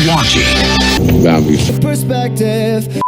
watching Value Perspective.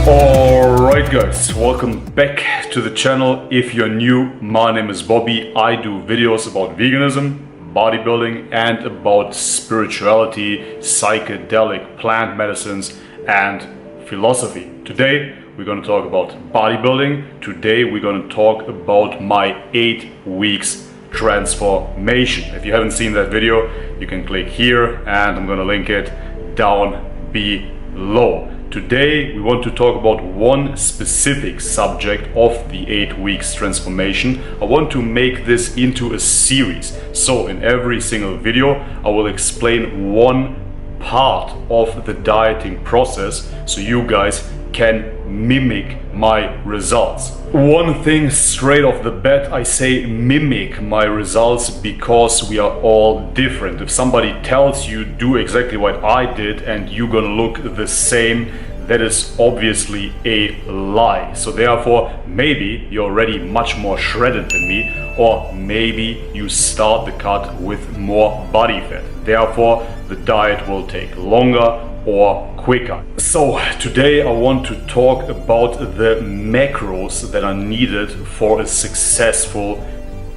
Alright guys, welcome back to the channel. If you're new, my name is Bobby. I do videos about veganism, bodybuilding, and about spirituality, psychedelic plant medicines, and philosophy. Today we're going to talk about bodybuilding. Today we're going to talk about my 8 weeks transformation. If you haven't seen that video, you can click here and I'm going to link it down below. Today we want to talk about one specific subject of the 8 weeks transformation. I want to make this into a series. So in every single video I will explain one part of the dieting process so you guys can mimic my results. One thing straight off the bat, I say mimic my results because we are all different. If somebody tells you do exactly what I did and you're gonna look the same, that is obviously a lie. So therefore, maybe you're already much more shredded than me, or maybe you start the cut with more body fat. Therefore, the diet will take longer or quicker. So today I want to talk about the macros that are needed for a successful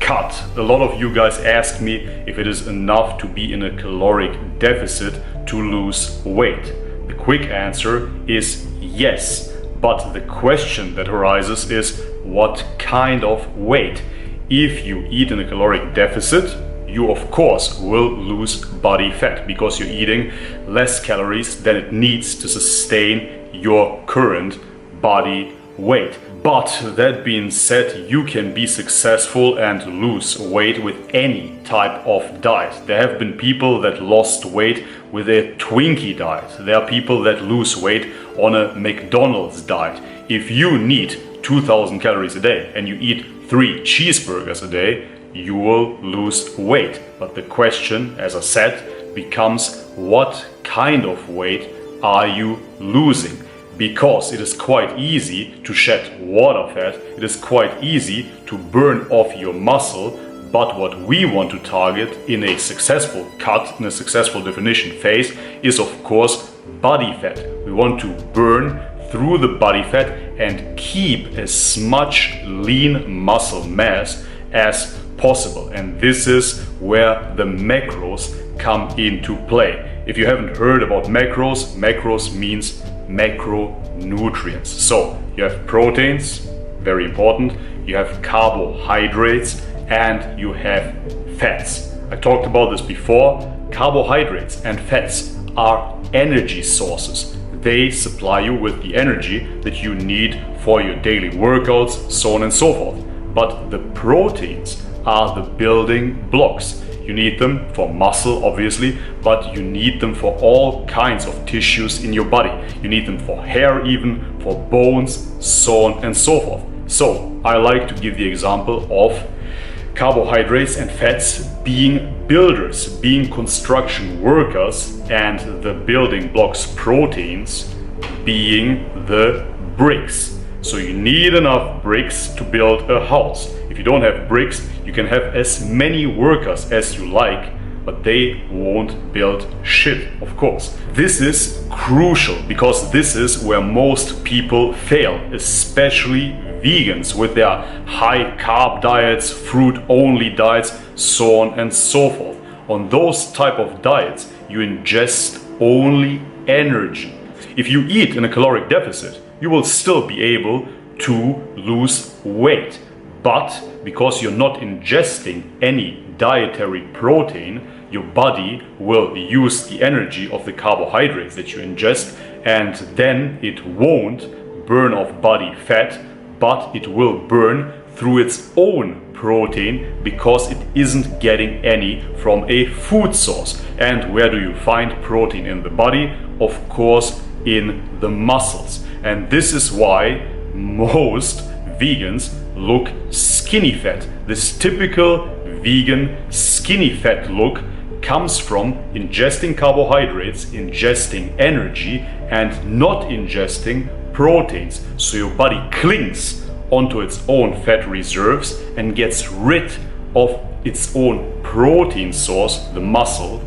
cut. A lot of you guys ask me if it is enough to be in a caloric deficit to lose weight. The quick answer is yes, but the question that arises is what kind of weight? If you eat in a caloric deficit, you of course will lose body fat because you're eating less calories than it needs to sustain your current body weight. But that being said, you can be successful and lose weight with any type of diet. There have been people that lost weight with a Twinkie diet. There are people that lose weight on a McDonald's diet. If you need 2000 calories a day and you eat 3 cheeseburgers a day, you will lose weight. But the question, as I said, becomes what kind of weight are you losing? Because it is quite easy to shed water fat, it is quite easy to burn off your muscle, but what we want to target in a successful cut, in a successful definition phase, is of course body fat. We want to burn through the body fat and keep as much lean muscle mass as possible. And this is where the macros come into play. If you haven't heard about macros, macros means macronutrients. So you have proteins, very important, you have carbohydrates, and you have fats. I talked about this before. Carbohydrates and fats are energy sources. They supply you with the energy that you need for your daily workouts, so on and so forth. But the proteins are the building blocks. You need them for muscle, obviously, but you need them for all kinds of tissues in your body. You need them for hair, even for bones, so on and so forth. So I like to give the example of carbohydrates and fats being builders, being construction workers, and the building blocks, proteins, being the bricks. So you need enough bricks to build a house. If you don't have bricks, you can have as many workers as you like, but they won't build shit, of course. This is crucial because this is where most people fail, especially vegans with their high carb diets, fruit only diets, so on and so forth. On those type of diets, you ingest only energy. If you eat in a caloric deficit, you will still be able to lose weight. But because you're not ingesting any dietary protein, your body will use the energy of the carbohydrates that you ingest, and then it won't burn off body fat, but it will burn through its own protein because it isn't getting any from a food source. And where do you find protein in the body? Of course, in the muscles. And this is why most vegans look skinny fat. This typical vegan skinny fat look comes from ingesting carbohydrates, ingesting energy, and not ingesting proteins. So your body clings onto its own fat reserves and gets rid of its own protein source, the muscle,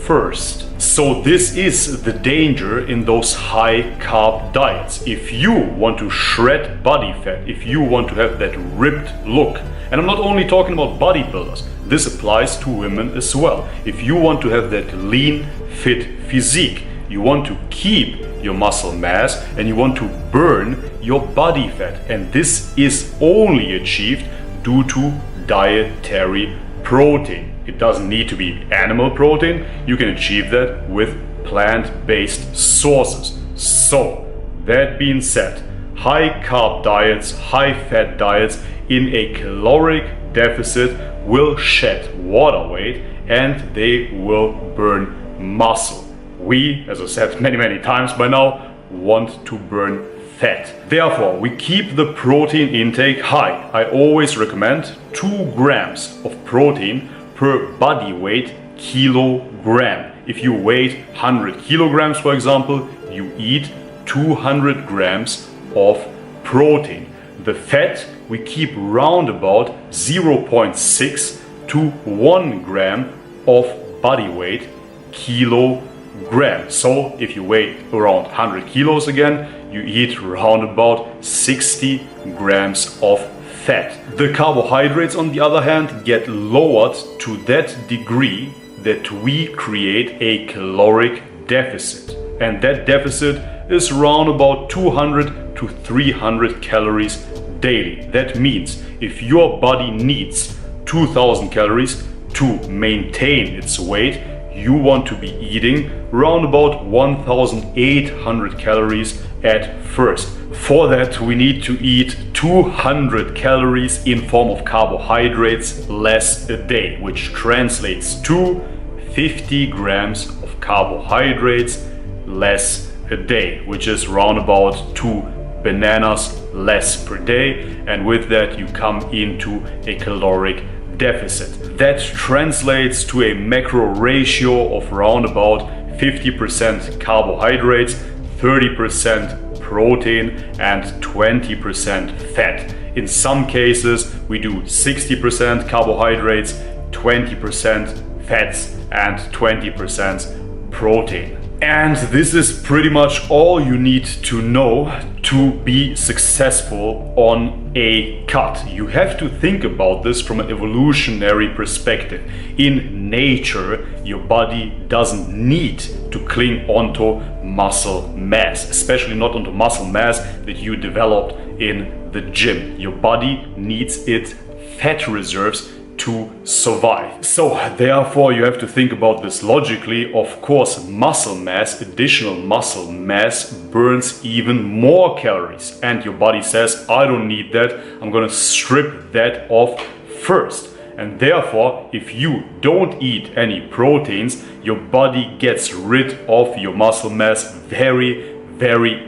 first. So this is the danger in those high carb diets. If you want to shred body fat, if you want to have that ripped look, and I'm not only talking about bodybuilders, this applies to women as well. If you want to have that lean, fit physique, you want to keep your muscle mass and you want to burn your body fat, and this is only achieved due to dietary protein. It doesn't need to be animal protein. You can achieve that with plant-based sources. So, that being said, high carb diets, high fat diets in a caloric deficit will shed water weight and they will burn muscle. We, as I said many times by now, want to burn fat. Therefore, we keep the protein intake high. I always recommend 2 grams of protein per body weight kilogram. If you weigh 100 kilograms, for example, you eat 200 grams of protein. The fat we keep round about 0.6 to 1 gram of body weight kilogram. So if you weigh around 100 kilos again, you eat around about 60 grams of fat. The carbohydrates, on the other hand, get lowered to that degree that we create a caloric deficit. And that deficit is around about 200 to 300 calories daily. That means if your body needs 2000 calories to maintain its weight, you want to be eating around about 1800 calories at first. For that, we need to eat 200 calories in form of carbohydrates less a day, which translates to 50 grams of carbohydrates less a day, which is around about 2 bananas less per day, and with that you come into a caloric deficit. That translates to a macro ratio of around about 50% carbohydrates, 30% protein and 20% fat. In some cases we do 60% carbohydrates, 20% fats and 20% protein. And this is pretty much all you need to know to be successful on a cut. You have to think about this from an evolutionary perspective. In nature, your body doesn't need to cling onto muscle mass, especially not onto muscle mass that you developed in the gym. Your body needs its fat reserves to survive. So therefore you have to think about this logically. Of course, muscle mass, additional muscle mass burns even more calories, and your body says, I don't need that, I'm gonna strip that off first. And therefore, if you don't eat any proteins, your body gets rid of your muscle mass very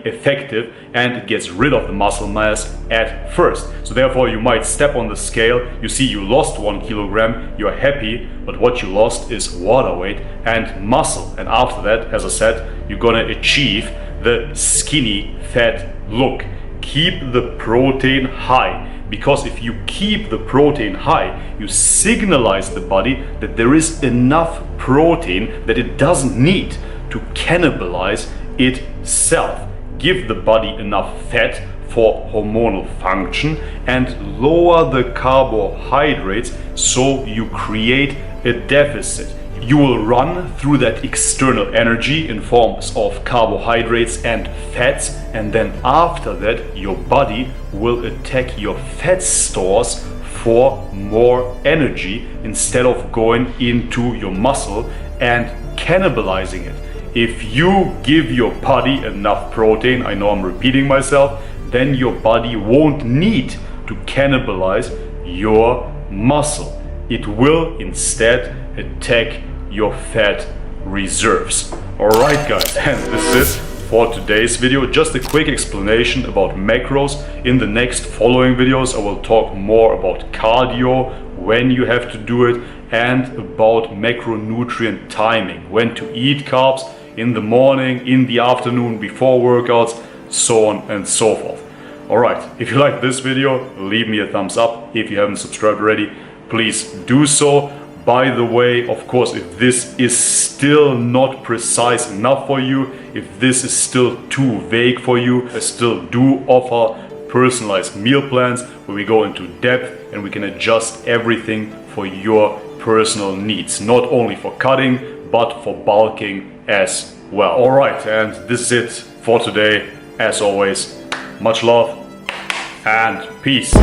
effective, and it gets rid of the muscle mass at first. So therefore you might step on the scale, you see you lost 1 kilogram, you're happy, but what you lost is water weight and muscle. And after that, as I said, you're gonna achieve the skinny fat look. Keep the protein high, because if you keep the protein high, you signalize the body that there is enough protein that it doesn't need to cannibalize itself. Give the body enough fat for hormonal function and lower the carbohydrates so you create a deficit. You will run through that external energy in forms of carbohydrates and fats, and then after that your body will attack your fat stores for more energy instead of going into your muscle and cannibalizing it. If you give your body enough protein, I know I'm repeating myself, then your body won't need to cannibalize your muscle. It will instead attack your fat reserves. Alright guys, and this is for today's video. Just a quick explanation about macros. In the next following videos I will talk more about cardio, when you have to do it, and about macronutrient timing, when to eat carbs in the morning, in the afternoon, before workouts, so on and so forth. Alright, if you like this video, leave me a thumbs up. If you haven't subscribed already, please do so. By the way, of course, if this is still not precise enough for you, if this is still too vague for you, I still do offer personalized meal plans where we go into depth and we can adjust everything for your personal needs, not only for cutting but for bulking as well. Alright, and this is it for today. As always, much love and peace.